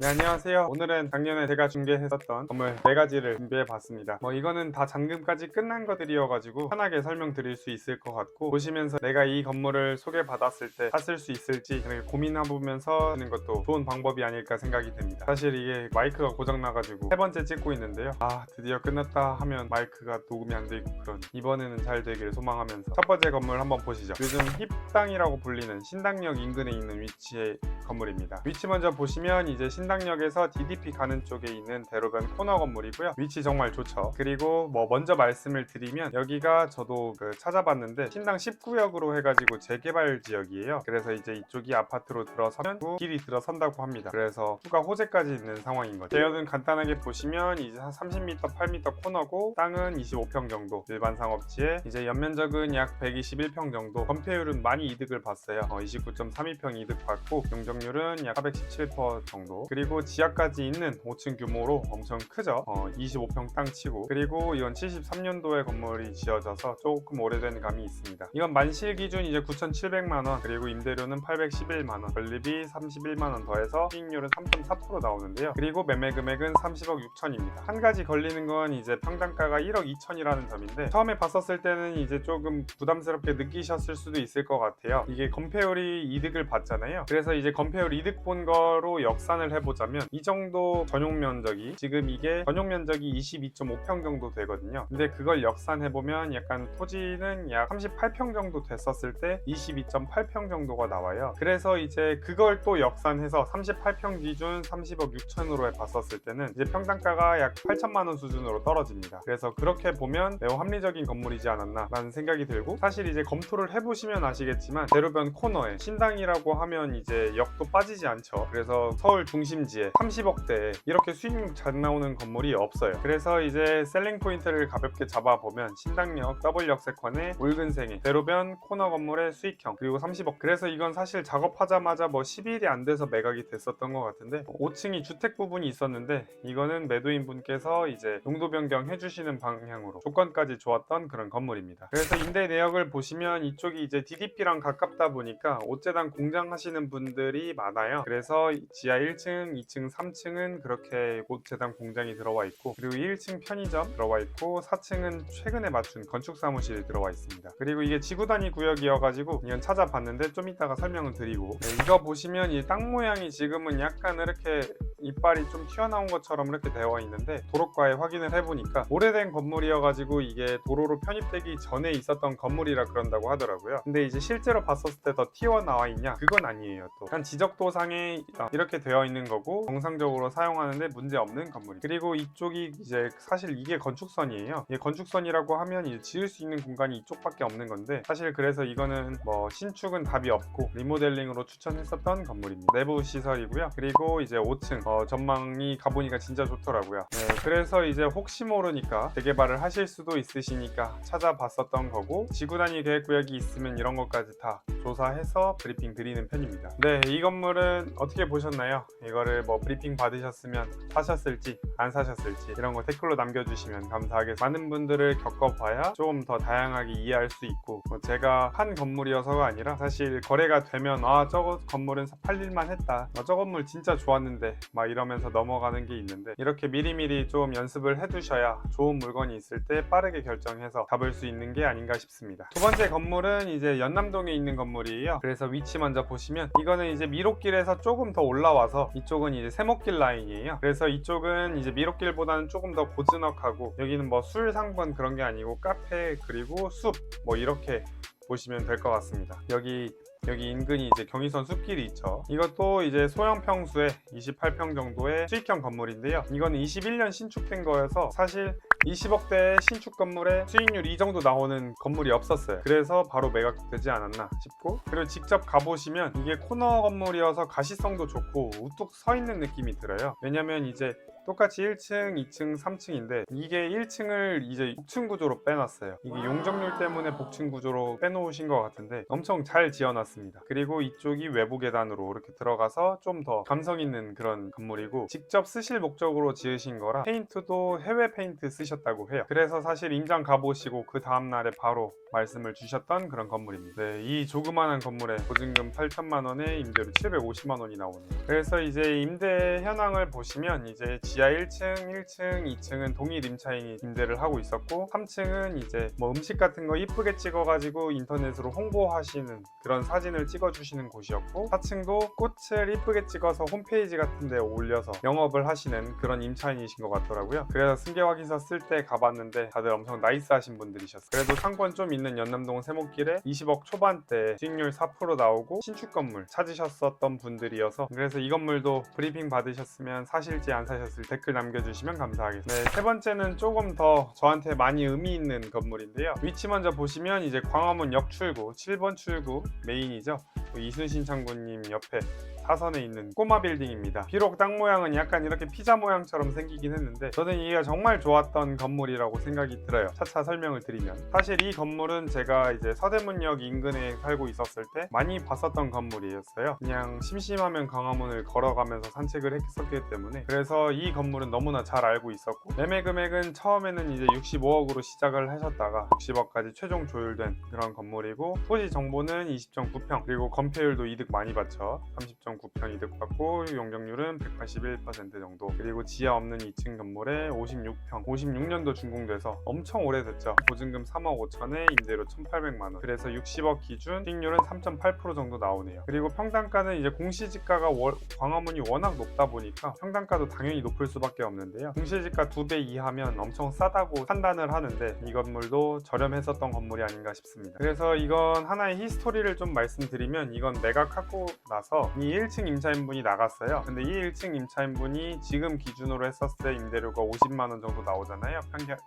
네, 안녕하세요. 오늘은 작년에 제가 중개했었던 건물 4가지를 준비해봤습니다. 이거는 다 잔금까지 끝난 것들이어가지고 편하게 설명드릴 수 있을 것 같고, 보시면서 내가 이 건물을 소개받았을 때 샀을 수 있을지 고민해보면서 하는 것도 좋은 방법이 아닐까 생각이 됩니다. 사실 이게 마이크가 고장나가지고 3번째 찍고 있는데요. 드디어 끝났다 하면 마이크가 녹음이 안 되고 그런, 이번에는 잘 되길 소망하면서 첫 번째 건물 한번 보시죠. 요즘 힙당이라고 불리는 신당역 인근에 있는 위치의 건물입니다. 위치 먼저 보시면 이제 신당역에서 DDP 가는 쪽에 있는 대로변 코너 건물이고요. 위치 정말 좋죠. 그리고 먼저 말씀을 드리면, 여기가 저도 찾아봤는데 신당 19역으로 해가지고 재개발 지역이에요. 그래서 이제 이쪽이 아파트로 들어서면 길이 들어선다고 합니다. 그래서 추가 호재까지 있는 상황인 거죠. 제역은 간단하게 보시면 이제 30m, 8m 코너고, 땅은 25평 정도, 일반 상업지에 이제 연면적은 약 121평 정도, 건폐율은 많이 이득을 봤어요. 29.32평 이득 받고, 용적률은 약 417% 정도. 그리고 지하까지 있는 5층 규모로 엄청 크죠. 25평 땅 치고. 그리고 이건 73년도에 건물이 지어져서 조금 오래된 감이 있습니다. 이건 만실 기준 이제 9,700만원, 그리고 임대료는 811만원, 건립이 31만원 더해서 수익률은 3.4% 나오는데요. 그리고 매매 금액은 30억 6천입니다. 한 가지 걸리는 건 이제 평당가가 1억 2천이라는 점인데, 처음에 봤었을 때는 이제 조금 부담스럽게 느끼셨을 수도 있을 것 같아요. 이게 건폐율이 이득을 받잖아요. 그래서 이제 건폐율 이득 본 거로 역산을 해보자면, 이 정도 전용 면적이, 지금 이게 전용 면적이 22.5평 정도 되거든요. 근데 그걸 역산해보면 약간 토지는 약 38평 정도 됐었을 때 22.8평 정도가 나와요. 그래서 이제 그걸 또 역산해서 38평 기준 30억 6천으로 봤었을 때는 이제 평당가가 약 8천만원 수준으로 떨어집니다. 그래서 그렇게 보면 매우 합리적인 건물이지 않았나 라는 생각이 들고, 사실 이제 검토를 해보시면 아시겠지만 대로변 코너에 신당이라고 하면 이제 역도 빠지지 않죠. 그래서 서울 중심지에 30억대에 이렇게 수익률 잘 나오는 건물이 없어요. 그래서 이제 셀링 포인트를 가볍게 잡아보면, 신당역 더블역세권의 붉은생애 대로변 코너 건물의 수익형, 그리고 30억. 그래서 이건 사실 작업하자마자 10일이 안 돼서 매각이 됐었던 것 같은데, 5층이 주택 부분이 있었는데 이거는 매도인 분께서 이제 용도 변경 해주시는 방향으로 조건까지 좋았던 그런 건물입니다. 그래서 임대 내역을 보시면 이쪽이 이제 DDP랑 가깝다 보니까 옷재단 공장 하시는 분들이 많아요. 그래서 지하 1층, 2층, 3층은 그렇게 옷재단 공장이 들어와 있고, 그리고 1층 편의점 들어와 있고, 4층은 최근에 맞춘 건축 사무실이 들어와 있습니다. 그리고 이게 지구단위 구역이어가지고 이건 찾아봤는데 좀 이따가 설명을 드리고, 이거 보시면 이 땅 모양이 지금은 약간 이렇게 이빨이 좀 튀어나온 것처럼 이렇게 되어 있는데, 도로가에 확인을 해보니까 오래된 건물이어가지고 이게 도로로 편입되기 전에 있었던 건물이라 그런다고 하더라고요. 근데 이제 실제로 봤었을 때 더 튀어나와 있냐? 그건 아니에요. 또 한 지적도상에 이렇게 되어 있는 거고, 정상적으로 사용하는데 문제 없는 건물. 그리고 이쪽이 이제 사실 이게 건축선이에요. 이게 건축선이라고 하면 이제 지을 수 있는 공간이 이쪽밖에 없는 건데, 사실 그래서 이거는 신축은 답이 없고 리모델링으로 추천했었던 건물입니다. 내부 시설이고요. 그리고 이제 5층 전망이 가보니까 진짜 좋더라고요. 그래서 이제 혹시 모르니까 재개발을 하실 수도 있으시니까 찾아봤었던 거고, 지구단위 계획구역이 있으면 이런 것까지 다 조사해서 브리핑 드리는 편입니다. 네, 이 건물은 어떻게 보셨나요? 이거를 브리핑 받으셨으면 사셨을지 안 사셨을지 이런 거 댓글로 남겨주시면 감사하겠습니다. 많은 분들을 겪어봐야 조금 더 다양하게 이해할 수 있고, 제가 한 건물이어서가 아니라 사실 거래가 되면 저거 건물은 팔릴만 했다, 저 건물 진짜 좋았는데 이러면서 넘어가는 게 있는데, 이렇게 미리미리 좀 연습을 해두셔야 좋은 물건이 있을 때 빠르게 결정해서 잡을 수 있는 게 아닌가 싶습니다. 두 번째 건물은 이제 연남동에 있는 건물이에요. 그래서 위치 먼저 보시면, 이거는 이제 미로길에서 조금 더 올라와서 이쪽은 이제 세목길 라인이에요. 그래서 이쪽은 이제 미로길보다는 조금 더 고즈넉하고, 여기는 술 상권 그런 게 아니고 카페 그리고 숲 이렇게 보시면 될 것 같습니다. 여기 인근이 이제 경의선 숲길이 있죠. 이것도 이제 소형 평수에 28평 정도의 수익형 건물인데요. 이거는 21년 신축된 거여서 사실 20억대 신축 건물에 수익률 이 정도 나오는 건물이 없었어요. 그래서 바로 매각되지 않았나 싶고, 그리고 직접 가보시면 이게 코너 건물이어서 가시성도 좋고 우뚝 서 있는 느낌이 들어요. 왜냐면 이제 똑같이 1층, 2층, 3층인데 이게 1층을 이제 복층 구조로 빼놨어요. 이게 용적률 때문에 복층 구조로 빼놓으신 것 같은데 엄청 잘 지어놨습니다. 그리고 이쪽이 외부 계단으로 이렇게 들어가서 좀 더 감성 있는 그런 건물이고, 직접 쓰실 목적으로 지으신 거라 페인트도 해외 페인트 쓰셨다고 해요. 그래서 사실 임장 가보시고 그 다음날에 바로 말씀을 주셨던 그런 건물입니다. 네, 이 조그마한 건물에 보증금 8천만 원에 임대료 750만 원이 나오네요. 그래서 이제 임대 현황을 보시면 이제 지하 1층, 1층, 2층은 동일 임차인이 임대를 하고 있었고, 3층은 이제 뭐 음식 같은 거 이쁘게 찍어가지고 인터넷으로 홍보하시는 그런 사진을 찍어주시는 곳이었고, 4층도 꽃을 이쁘게 찍어서 홈페이지 같은 데 올려서 영업을 하시는 그런 임차인이신 것 같더라고요. 그래서 승계 확인서 쓸 때 가봤는데 다들 엄청 나이스하신 분들이셨어요. 그래도 상권 좀 있는 연남동 세목길에 20억 초반대 수익률 4% 나오고 신축 건물 찾으셨었던 분들이어서, 그래서 이 건물도 브리핑 받으셨으면 사실지 안 사셨을 댓글 남겨주시면 감사하겠습니다. 네, 세 번째는 조금 더 저한테 많이 의미 있는 건물인데요. 위치 먼저 보시면 이제 광화문 역출구 7번 출구 메인이죠. 이순신 장군님 옆에 사선에 있는 꼬마 빌딩입니다. 비록 땅 모양은 약간 이렇게 피자 모양처럼 생기긴 했는데 저는 이게 정말 좋았던 건물이라고 생각이 들어요. 차차 설명을 드리면, 사실 이 건물은 제가 이제 서대문역 인근에 살고 있었을 때 많이 봤었던 건물이었어요. 그냥 심심하면 광화문을 걸어가면서 산책을 했었기 때문에, 그래서 이 건물은 너무나 잘 알고 있었고, 매매 금액은 처음에는 이제 65억으로 시작을 하셨다가 60억까지 최종 조율된 그런 건물이고, 토지 정보는 20.9평, 그리고 건폐율도 이득 많이 받죠. 30.9평 이득 받고 용적률은 181% 정도, 그리고 지하 없는 2층 건물에 56평, 56년도 준공돼서 엄청 오래됐죠. 보증금 3억 5천에 임대료 1,800만 원, 그래서 60억 기준, 수익률은 3.8% 정도 나오네요. 그리고 평당가는 이제 공시지가가 광화문이 워낙 높다 보니까 평당가도 당연히 높을 수밖에 없는데요. 공시지가 2배 이하면 엄청 싸다고 판단을 하는데 이 건물도 저렴했었던 건물이 아닌가 싶습니다. 그래서 이건 하나의 히스토리를 좀 말씀드리면, 이건 매각하고 나서 이 1층 임차인분이 나갔어요. 근데 이 1층 임차인분이 지금 기준으로 했었을 때 임대료가 50만 원 정도 나오잖아요.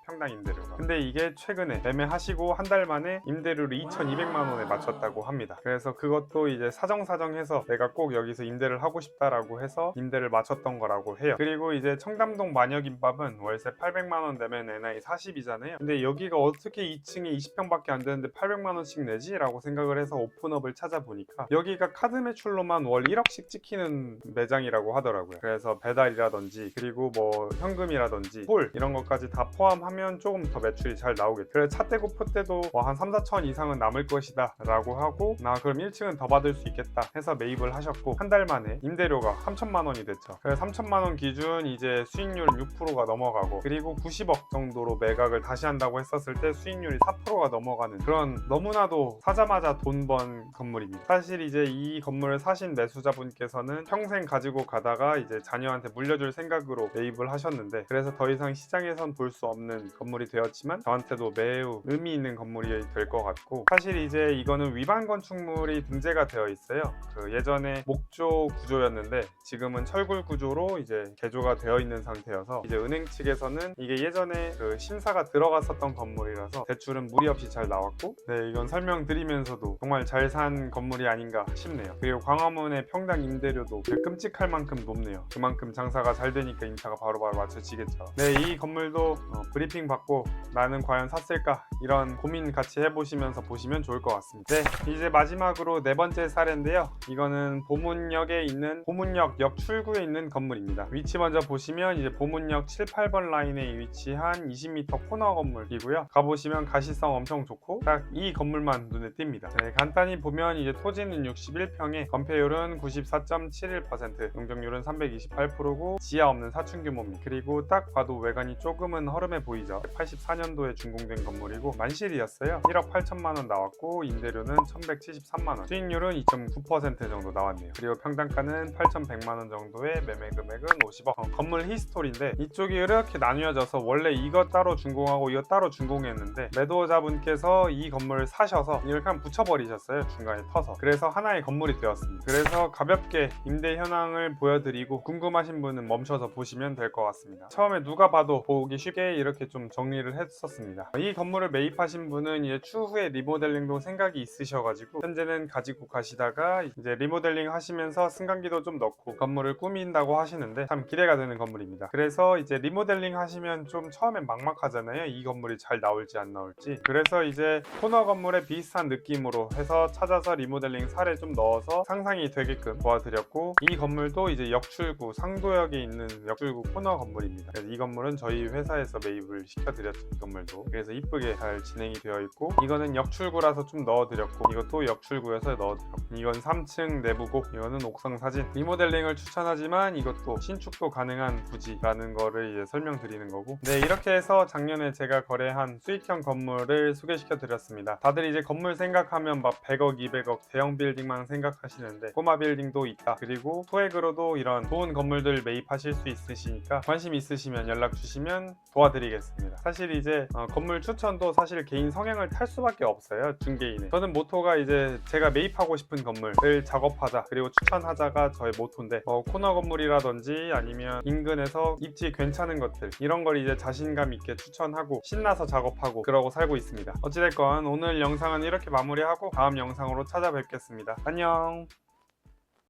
평당 임대료가. 근데 이게 최근에 매매하시고 한 달 만에 임대료를 2,200만 원에 맞췄다고 합니다. 그래서 그것도 이제 사정사정해서 내가 꼭 여기서 임대를 하고 싶다라고 해서 임대를 맞췄던 거라고 해요. 그리고 이제 청담동 마녀김밥은 월세 800만 원 내면 NI 40이잖아요. 근데 여기가 어떻게 2층에 20평밖에 안 되는데 800만 원씩 내지? 라고 생각을 해서 오픈업을 찾아보니까 여기가 카드 매출로만 월 1억씩 찍히는 매장이라고 하더라고요. 그래서 배달이라든지 그리고 뭐 현금이라든지 홀 이런 것까지 다 포함하면 조금 더 매출이 잘 나오겠죠. 그래서 차 떼고 포 떼도 한 3, 4천 이상은 남을 것이다 라고 하고, 나 그럼 1층은 더 받을 수 있겠다 해서 매입을 하셨고, 한 달 만에 임대료가 3천만 원이 됐죠. 그래서 3천만 원 기준 이제 수익률은 6%가 넘어가고, 그리고 90억 정도로 매각을 다시 한다고 했었을 때 수익률이 4%가 넘어가는 그런, 너무나도 사자마자 돈 번 건물입니다. 사실 이제 이 건물을 사신 매수자분께서는 평생 가지고 가다가 이제 자녀한테 물려줄 생각으로 매입을 하셨는데, 그래서 더 이상 시장에선 볼 수 없는 건물이 되었지만 저한테도 매우 의미 있는 건물이 될 것 같고, 사실 이제 이거는 위반 건축물이 등재가 되어 있어요. 그 예전에 목조 구조였는데 지금은 철골 구조로 이제 개조가 되어 있는 상태여서, 이제 은행 측에서는 이게 예전에 그 심사가 들어갔었던 건물이라서 대출은 무리 없이 잘 나왔고, 네, 이건 설명드리면서도 정말 잘 산 건물이 아닌가 싶네요. 그리고 광화문의 평당 임대료도 끔찍할 만큼 높네요. 그만큼 장사가 잘 되니까 임차가 바로바로 맞춰지겠죠. 네, 이 건물도 브리핑 받고 나는 과연 샀을까? 이런 고민 같이 해보시면서 보시면 좋을 것 같습니다. 네, 이제 마지막으로 네 번째 사례인데요. 이거는 보문역에 있는 보문역 역 출구에 있는 건물입니다. 위치 먼저 보시면 이제 보문역 7, 8번 라인에 위치한 20m 코너 건물이고요. 가보시면 가시성 엄청 좋고 딱 이 건물만 눈에 띕니다. 네, 간단히 보면 이제 토지는 61평에 건폐율은 94.71%, 용적률은 328%고 지하 없는 사층 규모입니다. 그리고 딱 봐도 외관이 조금은 허름해 보이죠. 84년도에 준공된 건물이고 만실이었어요. 1억 8천만 원 나왔고 임대료는 1173만 원, 수익률은 2.9% 정도 나왔네요. 그리고 평당가는 8,100만 원 정도의 매매 금액은 50억. 건물 히스토리인데 이쪽이 이렇게 나뉘어져서 원래 이거 따로 준공하고 이거 따로 준공했는데 매도자분께서 이 건물을 사셔서 이렇게 한번 붙여버리셨어요. 중간에 터서. 그래서 하나의 건물이 되었습니다. 그래서 가볍게 임대 현황을 보여드리고 궁금하신 분은 멈춰서 보시면 될 것 같습니다. 처음에 누가 봐도 보기 쉽게 이렇게 좀 정리를 했었습니다. 이 건물을 매입하신 분은 이제 추후에 리모델링도 생각이 있으셔가지고 현재는 가지고 가시다가 이제 리모델링 하시면서 승강기도 좀 넣고 건물을 꾸민다고 하시는데 참 기대가 되는 건물입니다. 그래서 이제 리모델링 하시면 좀 처음엔 막막하잖아요. 이 건물이 잘 나올지 안 나올지. 그래서 이제 코너 건물에 비슷한 느낌으로 해서 찾아서 리모델링 사례 좀 넣어서 상상이 되게끔 도와드렸고, 이 건물도 이제 역출구 상도역에 있는 역출구 코너 건물입니다. 그래서 이 건물은 저희 회사에서 매입을 시켜드렸죠. 이 건물도 그래서 이쁘게 잘 진행이 되어 있고, 이거는 역출구라서 좀 넣어드렸고, 이것도 역출구여서 넣어드렸고, 이건 3층 내부고 이거는 옥상 사진. 리모델링을 추천하지만 이것도 신축도 가능한 부지라는 거를 이제 설명드리는 거고, 네, 이렇게 해서 작년에 제가 거래한 수익형 건물을 소개시켜 드렸습니다. 다들 이제 건물 생각하면 막 100억 200억 대형 빌딩만 생각하시는데 꼬마 빌딩도 있다. 그리고 소액으로도 이런 좋은 건물들 매입하실 수 있으시니까 관심 있으시면 연락 주시면 도와드리겠습니다. 사실 이제 건물 추천도 사실 개인 성향을 탈 수밖에 없어요. 중개인의 저는 모토가 이제 제가 매입하고 싶은 건물을 작업하자 그리고 추천하자가 저의 모토인데, 코너 건물이라든지 아니면 인근에서 입지 괜찮은 것들, 이런 걸 이제 자신감 있게 추천하고 신나서 작업하고 그러고 살고 있습니다. 어찌됐건 오늘 영상은 이렇게 마무리하고 다음 영상으로 찾아뵙겠습니다. 안녕.